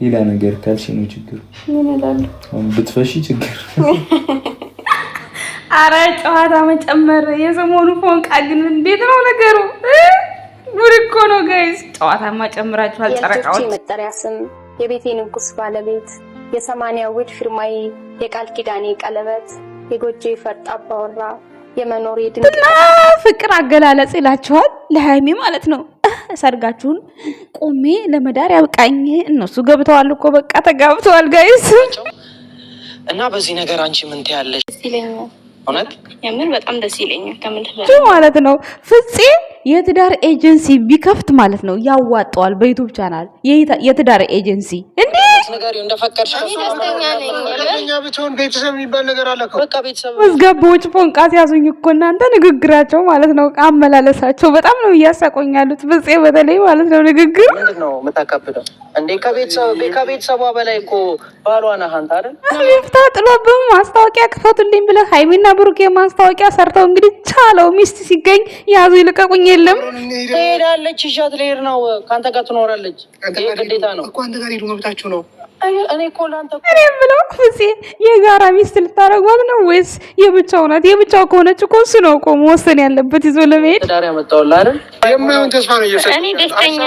ሌላ ነገር ካልሽ ነው ችግሩ። ምን እላለሁ? ብትፈሺ ችግር። አረ ጨዋታ መጨመር የሰሞኑ ፎንቃ ግን እንዴት ነው ነገሩ? ጉድ እኮ ነው ጋይስ። ጨዋታ ማጨምራችኋል ጨረቃዎች። የመጠሪያ ስም፣ የቤቴ ንጉስ ባለቤት፣ የ80 ውድ ፊርማዬ፣ የቃል ኪዳኔ ቀለበት፣ የጎጆ ፈርጥ አባወራ፣ የመኖር ድንቅ ፍቅር አገላለጽ ይላችኋል ለሃይሚ ማለት ነው። ሰርጋችሁን ቆሜ ለመዳር ያብቃኝ። እነሱ ገብተዋል እኮ በቃ ተጋብተዋል ጋይስ። እና በዚህ ነገር አንቺ ምን ትያለሽ? ይለኛል እውነት የምር በጣም ደስ ይለኛል። ከምን ማለት ነው ፍፄ የትዳር ኤጀንሲ ቢከፍት ማለት ነው ያዋጣዋል። በዩቲዩብ ቻናል የትዳር ኤጀንሲ እንዴ ነገር እንደፈቀድሽ እኛ ብቻውን ቤተሰብ የሚባል ነገር አለ እኮ። በቃ ቤተሰብ መዝገቦች ፎንቃት ያዙኝ እኮ እናንተ። ንግግራቸው ማለት ነው አመላለሳቸው በጣም ነው እያሳቆኛሉት። ፍፄ በተለይ ማለት ነው ንግግር ምንድን ነው የምታካብደው እንዴ? ከቤተሰቧ በላይ እኮ ባሏ ነህ አንተ አይደል? ይፍታ ጥሎብም ማስታወቂያ ክፈቱልኝ ብለህ ሃይሚና ብሩኬ ማስታወቂያ ሰርተው እንግዲህ ቻለው ሚስት ሲገኝ ያዙ ይልቀቁኝ የለም ትሄዳለች። ይሻት ልሄድ ነው ከአንተ ጋር ትኖራለች። ይሄ ግዴታ ነው እኮ አንተ ጋር ሄዱ መብታችሁ ነው። እኔ እኮ ለአንተ እኔ የምለው ፍፄ የጋራ ሚስት ልታረጓት ነው ወይስ የብቻው ናት? የብቻው ከሆነች እኮ እሱ ነው እኮ መወሰን ያለበት ይዞ ለመሄድ። ትዳር ያመጣውልህ አይደል? የማይሆን ተስፋ ነው እየሰጠህ። እኔ ደስተኛ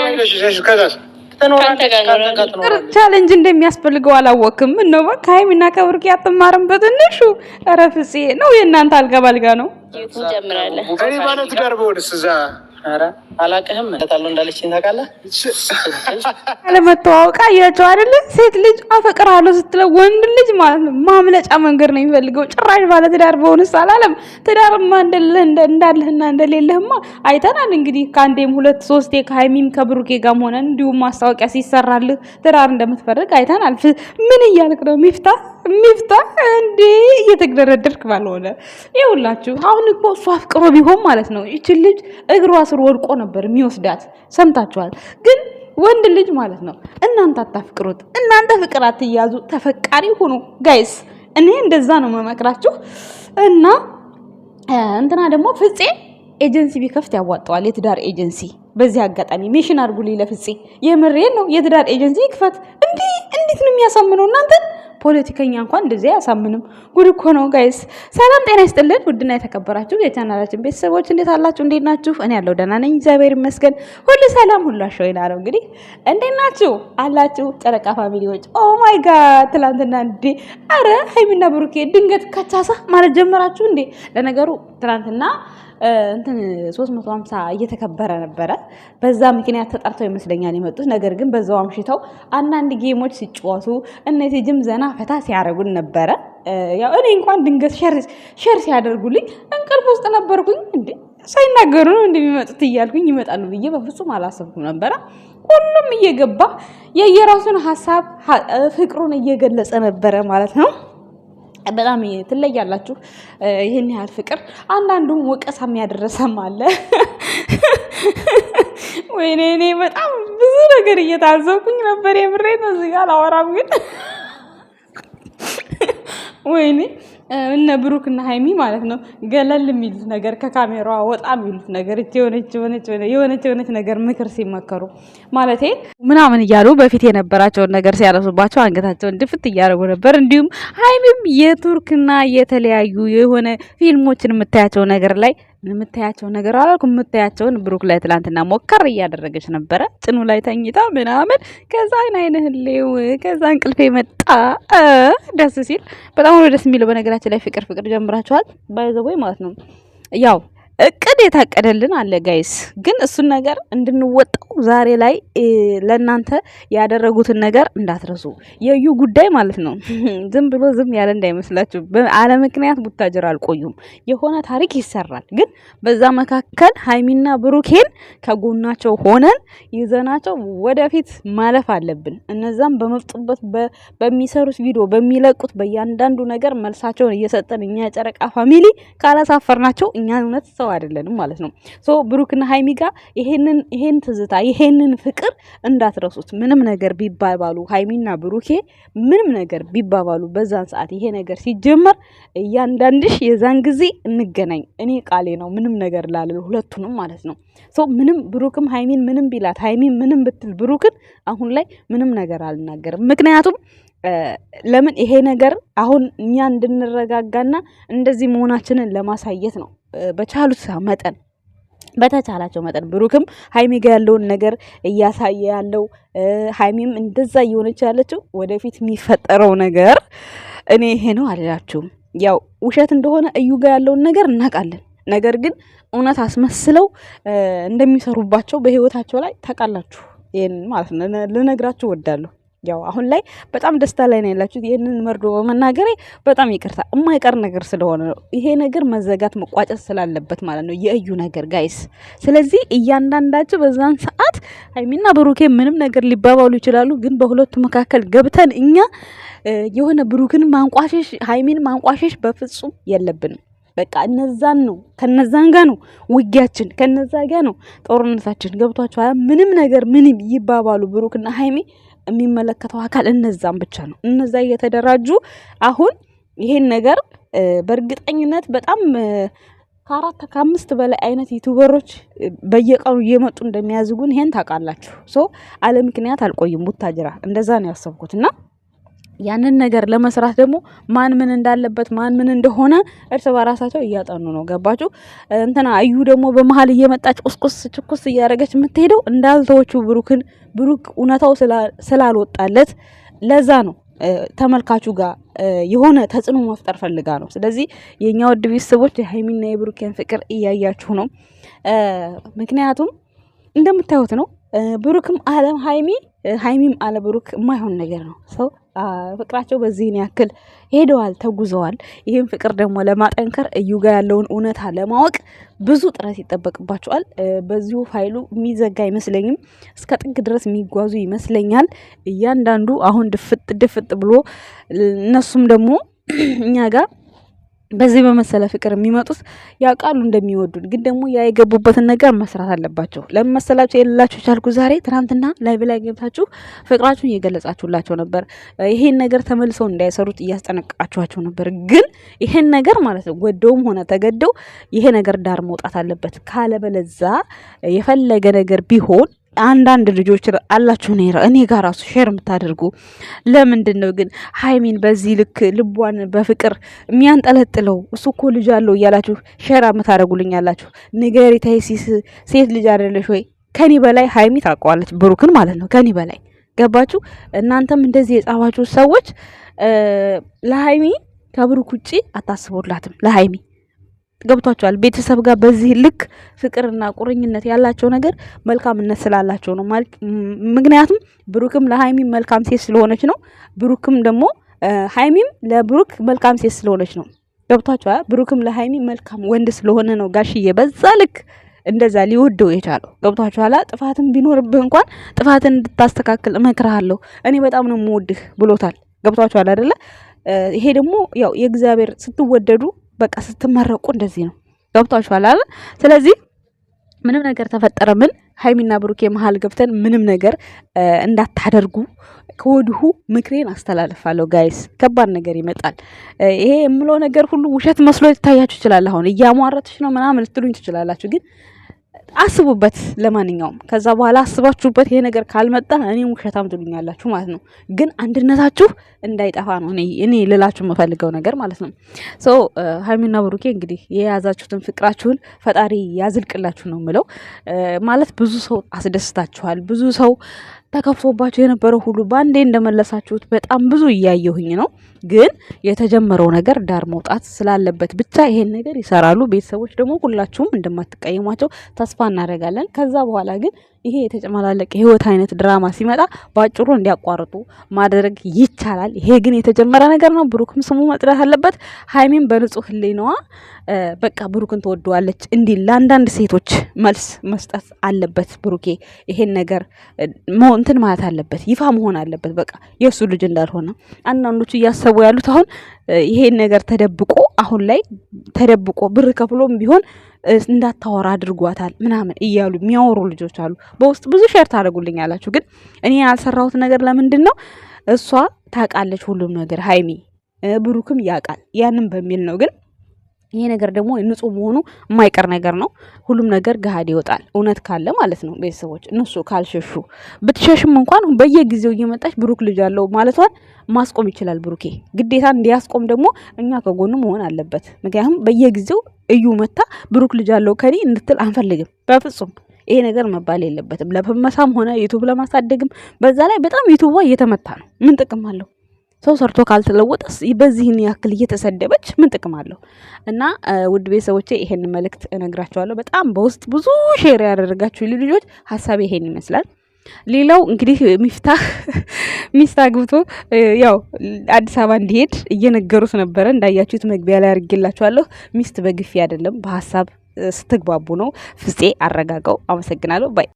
ቻሌንጅ እንደሚያስፈልገው አላወቅም። ነው በቃ ሃይሚና ከብሩኬ አትማርም በትንሹ። ኧረ ፍፄ ነው የእናንተ አልጋ ባልጋ ነው። እንጀምራለን። እኔ ባለ ትዳር በሆንስ እዛ ኧረ አላውቅህም ተጣሉ እንዳለችኝ ታውቃለህ? አለመተዋወቅ አያቸው አይደለ? ሴት ልጅ አፈቅርሃለሁ ስትለው ወንድ ልጅ ማለት ነው ማምለጫ መንገድ ነው የሚፈልገው። ጭራሽ ባለ ትዳር በሆንስ አላለም። ትዳርማ እንዳለህና እንደሌለህማ አይተናል። እንግዲህ ከአንዴም 2-3 ከሃይሚም ከብሩኬ ጋር ሆነን እንዲሁም ማስታወቂያ ሲሰራልህ ትዳር እንደምትፈልግ አይተናል። ምን እያልክ ነው ሚፍታ እንዴ? እየተግደረደርክ ባልሆነ ይኸውላችሁ። አሁን እኮ እሱ አፍቅሮ ቢሆን ማለት ነው ይችን ልጅ እግሯ ስር ወድቆ ነበር የሚወስዳት። ሰምታችኋል። ግን ወንድ ልጅ ማለት ነው እናንተ አታፍቅሩት፣ እናንተ ፍቅር አትያዙ፣ ተፈቃሪ ሁኑ ጋይስ። እኔ እንደዛ ነው መመክራችሁ። እና እንትና ደግሞ ፍፄ ኤጀንሲ ቢከፍት ያዋጣዋል፣ የትዳር ኤጀንሲ። በዚህ አጋጣሚ ሜሽን አድርጉልኝ ለፍፄ። የምሬን ነው። የትዳር ኤጀንሲ ይክፈት። እንዴት ነው የሚያሳምነው እናንተ? ፖለቲከኛ እንኳን እንደዚህ አያሳምንም። ጉድ እኮ ነው ጋይስ። ሰላም ጤና ይስጥልን ውድና የተከበራችሁ የቻናላችን ቤተሰቦች እንዴት አላችሁ? እንዴት ናችሁ? እኔ ያለው ደህና ነኝ እግዚአብሔር ይመስገን። ሁሉ ሰላም ሁሉ አሸወይና ነው። እንግዲህ እንዴት ናችሁ አላችሁ ጨረቃ ፋሚሊዎች? ኦ ማይ ጋድ ትላንትና እንዴ! አረ ሃይሚና ብሩኬ ድንገት ከቻሳ ማለት ጀመራችሁ እንዴ? ለነገሩ ትላንትና እንትን 350 እየተከበረ ነበረ። በዛ ምክንያት ተጠርተው ይመስለኛል የመጡት። ነገር ግን በዛው አምሽተው አንዳንድ ጌሞች ሲጫወቱ እነዚህ ጅም ዘና ፈታ ሲያደርጉን ነበረ። ያው እኔ እንኳን ድንገት ሼር ሲያደርጉልኝ እንቅልፍ ውስጥ ነበርኩኝ። እንዴ ሳይናገሩ ነው እንደሚመጡት እያልኩኝ ይመጣሉ ብዬ በፍጹም አላሰብኩም ነበረ። ሁሉም እየገባ የየራሱን ሀሳብ ፍቅሩን እየገለጸ ነበረ ማለት ነው። በጣም ትለያላችሁ። ይሄን ያህል ፍቅር አንዳንዱም ወቀሳ የሚያደረሰም አለ። ወይኔ እኔ በጣም ብዙ ነገር እየታዘብኩኝ ነበር። የምሬ ነው። እዚህ ጋር አላወራም ግን ወይኔ እነ ብሩክ እና ሃይሚ ማለት ነው ገለል የሚሉት ነገር ከካሜራዋ ወጣ የሚሉት ነገር የሆነች ነገር ምክር ሲመከሩ ማለቴ ምናምን እያሉ በፊት የነበራቸውን ነገር ሲያነሱባቸው አንገታቸውን ድፍት እያደረጉ ነበር። እንዲሁም ሃይሚም የቱርክና የተለያዩ የሆነ ፊልሞችን የምታያቸው ነገር አላልኩም። የምታያቸውን ብሩክ ላይ ትላንትና ሞከር እያደረገች ነበረ። ጭኑ ላይ ተኝታ ምናምን ከዛ አይንህሌው ከዛ እንቅልፌ መጣ። ደስ ሲል በጣም ነው ደስ የሚለው። በነገራችን ላይ ፍቅር ጀምራችኋል ባይዘቦይ ማለት ነው። ያው እቅድ የታቀደልን አለ ጋይስ፣ ግን እሱን ነገር እንድንወጣው ዛሬ ላይ ለእናንተ ያደረጉትን ነገር እንዳትረሱ። የዩ ጉዳይ ማለት ነው ዝም ያለ እንዳይመስላችሁ። አለ ምክንያት ቡታጅራ አልቆዩም። የሆነ ታሪክ ይሰራል። ግን በዛ መካከል ሃይሚና ብሩኬን ከጎናቸው ሆነን ይዘናቸው ወደፊት ማለፍ አለብን። እነዛም በመፍጡበት በሚሰሩት ቪዲዮ በሚለቁት በእያንዳንዱ ነገር መልሳቸውን እየሰጠን እኛ የጨረቃ ፋሚሊ ካላሳፈርናቸው እኛ እውነት ሰው አይደለንም ማለት ነው። ሶ ብሩክና ሃይሚ ጋር ይሄን ትዝታ ይሄንን ፍቅር እንዳትረሱት። ምንም ነገር ቢባባሉ ሃይሚና ብሩኬ ምንም ነገር ቢባባሉ በዛን ሰዓት ይሄ ነገር ሲጀመር እያንዳንድሽ የዛን ጊዜ እንገናኝ እኔ ቃሌ ነው ምንም ነገር ላለ ሁለቱንም ማለት ነው። ሶ ምንም ብሩክም ሃይሚን ምንም ቢላት ሃይሚን ምንም ብትል ብሩክን አሁን ላይ ምንም ነገር አልናገርም። ምክንያቱም ለምን ይሄ ነገር አሁን እኛ እንድንረጋጋና እንደዚህ መሆናችንን ለማሳየት ነው። በቻሉት መጠን በተቻላቸው መጠን ብሩክም ሃይሚ ጋር ያለውን ነገር እያሳየ ያለው ሃይሚም እንደዛ እየሆነች ያለችው ወደፊት የሚፈጠረው ነገር እኔ ይሄ ነው አልላችሁም። ያው ውሸት እንደሆነ እዩ ጋር ያለውን ነገር እናውቃለን። ነገር ግን እውነት አስመስለው እንደሚሰሩባቸው በህይወታቸው ላይ ታውቃላችሁ። ይሄን ማለት ነው ልነግራችሁ እወዳለሁ። ያው አሁን ላይ በጣም ደስታ ላይ ነው ያላችሁት። ይሄንን መርዶ በመናገሬ በጣም ይቅርታ፣ የማይቀር ነገር ስለሆነ ነው። ይሄ ነገር መዘጋት መቋጨት ስላለበት ማለት ነው የእዩ ነገር ጋይስ። ስለዚህ እያንዳንዳችሁ በዛን ሰዓት ሃይሚና ብሩኬ ምንም ነገር ሊባባሉ ይችላሉ፣ ግን በሁለቱ መካከል ገብተን እኛ የሆነ ብሩክን ማንቋሸሽ ሃይሚን ማንቋሸሽ በፍጹም የለብንም። በቃ እነዛን ነው ከነዛን ጋር ነው ውጊያችን፣ ከነዛ ጋር ነው ጦርነታችን። ገብቷችኋል? ምንም ነገር ምንም ይባባሉ ብሩክና ሃይሚ የሚመለከተው አካል እነዛን ብቻ ነው። እነዛ እየተደራጁ አሁን ይሄን ነገር በእርግጠኝነት በጣም ከ4 ከ5 በላይ አይነት ዩቲዩበሮች በየቀኑ እየመጡ እንደሚያዝጉን ይሄን ታውቃላችሁ። ሶ አለ ምክንያት አልቆይም ቡታጅራ። እንደዛ ነው ያሰብኩትና ያንን ነገር ለመስራት ደግሞ ማን ምን እንዳለበት ማን ምን እንደሆነ እርስ በራሳቸው እያጠኑ ነው። ገባችሁ? እንትና አዩ ደግሞ በመሀል እየመጣች ቁስቁስ ችኩስ እያደረገች የምትሄደው እንዳልተወቹ ብሩክ እውነታው ስላልወጣለት ለዛ ነው ተመልካቹ ጋር የሆነ ተጽዕኖ መፍጠር ፈልጋ ነው። ስለዚህ የኛ ውድ ቤተሰቦች የሃይሚና የብሩክን ፍቅር እያያችሁ ነው። ምክንያቱም እንደምታዩት ነው ብሩክም አለም ሃይሚም አለ ብሩክ የማይሆን ነገር ነው። ሰው ፍቅራቸው በዚህን ያክል ሄደዋል፣ ተጉዘዋል። ይህም ፍቅር ደግሞ ለማጠንከር እዩ ጋር ያለውን እውነታ ለማወቅ ብዙ ጥረት ይጠበቅባቸዋል። በዚሁ ፋይሉ የሚዘጋ አይመስለኝም፣ እስከ ጥግ ድረስ የሚጓዙ ይመስለኛል። እያንዳንዱ አሁን ድፍጥ ብሎ እነሱም ደግሞ እኛ ጋር በዚህ በመሰለ ፍቅር የሚመጡት ያውቃሉ እንደሚወዱን፣ ግን ደግሞ ያ የገቡበትን ነገር መስራት አለባቸው። ለምን መሰላችሁ የሌላችሁ ቻልኩ ዛሬ ትናንትና ላይቭ ላይ ገብታችሁ ፍቅራችሁን እየገለጻችሁላቸው ነበር። ይሄን ነገር ተመልሰው እንዳይሰሩት እያስጠነቀቃችኋቸው ነበር። ግን ይሄን ነገር ማለት ነው ወደውም ሆነ ተገደው ይሄ ነገር ዳር መውጣት አለበት። ካለበለዛ የፈለገ ነገር ቢሆን አንዳንድ ልጆች አላችሁ እኔ ጋር ራሱ ሼር የምታደርጉ ለምንድን ነው ግን ሃይሚን በዚህ ልክ ልቧን በፍቅር የሚያንጠለጥለው? እሱ እኮ ልጅ አለው እያላችሁ ሼር የምታደርጉልኝ አላችሁ። ንገሪ ታይሲስ ሴት ልጅ አይደለሽ ወይ? ከኔ በላይ ሃይሚ ታውቀዋለች ብሩክን ማለት ነው፣ ከኔ በላይ ገባችሁ? እናንተም እንደዚህ የጻፋችሁ ሰዎች ለሃይሚ ከብሩክ ውጪ አታስቡላትም። ለሃይሚ ገብቷቸዋል። ቤተሰብ ጋር በዚህ ልክ ፍቅርና ቁርኝነት ያላቸው ነገር መልካምነት ስላላቸው ነው። ምክንያቱም ብሩክም ለሃይሚ መልካም ሴት ስለሆነች ነው። ብሩክም ደግሞ ሃይሚም ለብሩክ መልካም ሴት ስለሆነች ነው። ገብቷቸዋል። ብሩክም ለሃይሚ መልካም ወንድ ስለሆነ ነው ጋሽዬ በዛ ልክ እንደዛ ሊወደው የቻለው። ገብቷቸዋል። ጥፋትን ቢኖርብህ እንኳን ጥፋትን እንድታስተካክል እመክርሃለሁ፣ እኔ በጣም ነው የምወድህ ብሎታል። ገብቷቸዋል አይደለ? ይሄ ደግሞ ያው የእግዚአብሔር ስትወደዱ በቃ ስትመረቁ እንደዚህ ነው። ገብቷችኋል አይደል? ስለዚህ ምንም ነገር ተፈጠረ ምን ሃይሚና ብሩኬ መሀል ገብተን ምንም ነገር እንዳታደርጉ ከወዲሁ ምክሬን አስተላልፋለሁ። ጋይስ ከባድ ነገር ይመጣል። ይሄ የምለው ነገር ሁሉ ውሸት መስሎ ይታያችሁ ይችላል። አሁን እያሟረትሽ ነው ምናምን ልትሉኝ ትችላላችሁ፣ ግን አስቡበት። ለማንኛውም ከዛ በኋላ አስባችሁበት ይሄ ነገር ካልመጣ እኔም ውሸታም ትሉኛላችሁ ማለት ነው። ግን አንድነታችሁ እንዳይጠፋ ነው እኔ ልላችሁ የምፈልገው ነገር ማለት ነው። ሶ ሃይሚና ብሩኬ እንግዲህ የያዛችሁትን ፍቅራችሁን ፈጣሪ ያዝልቅላችሁ ነው የምለው። ማለት ብዙ ሰው አስደስታችኋል። ብዙ ሰው ተከፍቶባችሁ የነበረው ሁሉ ባንዴ እንደመለሳችሁት በጣም ብዙ እያየሁኝ ነው። ግን የተጀመረው ነገር ዳር መውጣት ስላለበት ብቻ ይሄን ነገር ይሰራሉ። ቤተሰቦች ደግሞ ሁላችሁም እንደማትቀየሟቸው ተስፋ እናደርጋለን። ከዛ በኋላ ግን ይሄ የተጨማላለቀ ህይወት አይነት ድራማ ሲመጣ ባጭሩ እንዲያቋርጡ ማድረግ ይቻላል። ይሄ ግን የተጀመረ ነገር ነው። ብሩክም ስሙ መጥራት አለበት። ሃይሚን በንጹህ ህሊናዋ በቃ ብሩክን ትወደዋለች እንዲህ ለአንዳንድ ሴቶች መልስ መስጠት አለበት። ብሩኬ ይሄን ነገር እንትን ማለት አለበት፣ ይፋ መሆን አለበት። በቃ የእሱ ልጅ እንዳልሆነ አንዳንዶቹ እያሰቡ ያሉት አሁን ይሄን ነገር ተደብቆ አሁን ላይ ተደብቆ ብር ከፍሎም ቢሆን እንዳታወራ አድርጓታል ምናምን እያሉ የሚያወሩ ልጆች አሉ። በውስጥ ብዙ ሼር ታደርጉልኝ ያላችሁ፣ ግን እኔ ያልሰራሁት ነገር ለምንድን ነው? እሷ ታውቃለች ሁሉም ነገር፣ ሀይሚ ብሩክም ያውቃል። ያንን በሚል ነው። ግን ይሄ ነገር ደግሞ ንጹህ መሆኑ የማይቀር ነገር ነው። ሁሉም ነገር ገሃድ ይወጣል፣ እውነት ካለ ማለት ነው። ቤተሰቦች እነሱ ካልሸሹ፣ ብትሸሽም እንኳን በየጊዜው እየመጣች ብሩክ ልጅ አለው ማለቷን ማስቆም ይችላል ብሩኬ። ግዴታ እንዲያስቆም ደግሞ እኛ ከጎኑ መሆን አለበት። ምክንያቱም በየጊዜው እዩ መታ ብሩክ ልጅ አለው ከኔ እንድትል አንፈልግም በፍጹም። ይሄ ነገር መባል የለበትም። ለፈመሳም ሆነ ዩቱብ ለማሳደግም፣ በዛ ላይ በጣም ዩቱቧ እየተመታ ነው። ምን ጥቅም አለው? ሰው ሰርቶ ካልተለወጠስ በዚህን ያክል እየተሰደበች ምን ጥቅም አለው? እና ውድ ቤተሰቦቼ ይሄን መልእክት እነግራቸዋለሁ። በጣም በውስጥ ብዙ ሼር ያደረጋችሁ ልጆች ሀሳብ ይሄን ይመስላል። ሌላው እንግዲህ ሚስት አግብቶ ያው አዲስ አበባ እንዲሄድ እየነገሩት ነበረ። እንዳያችሁት መግቢያ ላይ አድርጌላችኋለሁ። ሚስት በግፊ አይደለም በሀሳብ ስትግባቡ ነው። ፍፄ አረጋጋው። አመሰግናለሁ ባይ